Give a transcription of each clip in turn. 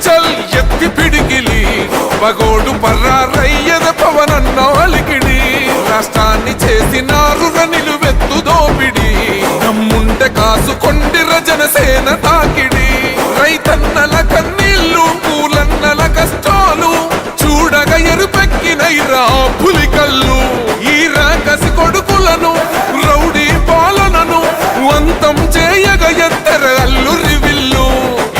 చల్ ఎత్తి పిడికిలి పగోడు పర్రారయ్యద పవనన్న అలికిడి రాష్ట్రాన్ని చేసినారు నిలువెత్తు దోపిడి నమ్ముంటే కాసుకొండిర జనసేన తాకిడి రైతన్నల కన్నీళ్లు పూలన్నల కష్టాలు చూడగ ఎరుపెక్కినైరా పులికల్లు ఈ రాకసి కొడుకులను రౌడీ పాలనను అంతం చేయగ ఎత్తర అల్లురి విల్లు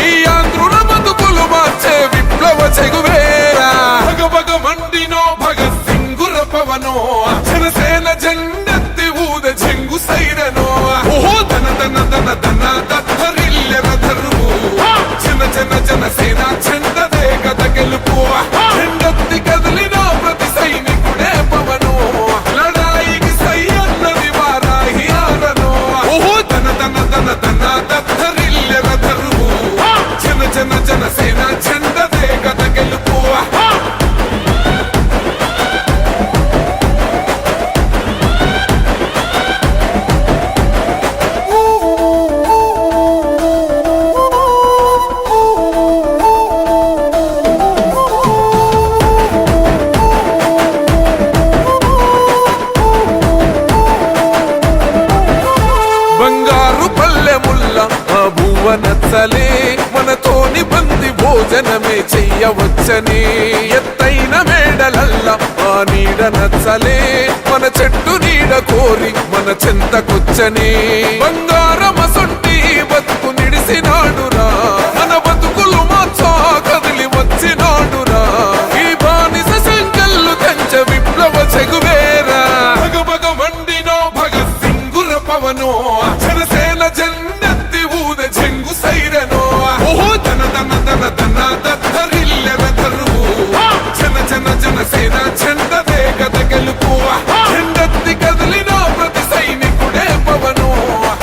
ఈ ఆంధ్రుల బతుకులు మార్చే విప్లవ చెగువేరా భగభగ మండినో భగత్ సింగుర పవనో జనసేన జెండెత్తి ఊద చెంగు సైరనో ఓహో ధన ధన ధన ధన దత్తరిల్లెర ధరువు జన జన జనసేన చెండదే కథ గెలుపు జెండెత్తి కదిలిన ప్రతి సైనికుడే పవనో లడాయికి సై అన్నది వారాహి ఆరనో ఓహో ధన ధన ధన ధన దత్తరిల్లెర ధరువు జన జన జనసేన చెండదే కథ గెలుపు బంగారు పల్లెముల్ల ఆ భువ నచ్చలే మనతోని బంది భోజనమే చెయ్యవచ్చని ఎత్తైన మేడలల్ల ఆ నీడ నచ్చలే మన చెట్టు నీడ కోరి మన చెంతకొచ్చని బంగారమసొంటి బతుకు నిడిసినాడురా మన బతుకులు మార్చా కదిలి వచ్చినాడురా ఈ బానిస సంకల్లు కంచ విప్లవ చెగువేరా భగభగ మండినో భగత్ సింగుర పవనో జనసేన జెండెత్తి ఊద చెంగు సైరనో ఓహో ధన ధన ధన ధన దత్తరిల్లెర ధరువు జన జన జనసేన చెండదే కథ గెలుపు జెండెత్తి కదిలిన ప్రతి సైనికుడే పవనో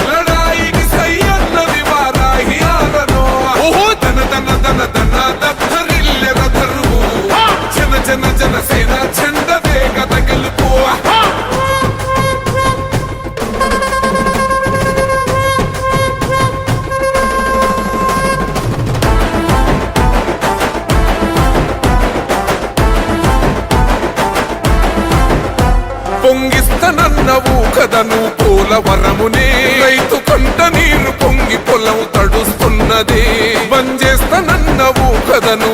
లడాయికి సై అన్నది వారాహి ఆరనో ఓహో ధన ధన ధన ధన దత్తరిల్లెర ధరువు జన జన జనసేన చెండదే కథ గెలుపు పొంగిస్తనన్నవు కదను పోలవరమునే రైతు కంట నీరు పొంగి పొలం తడుస్తున్నది బంజేస్తనన్నవు కదను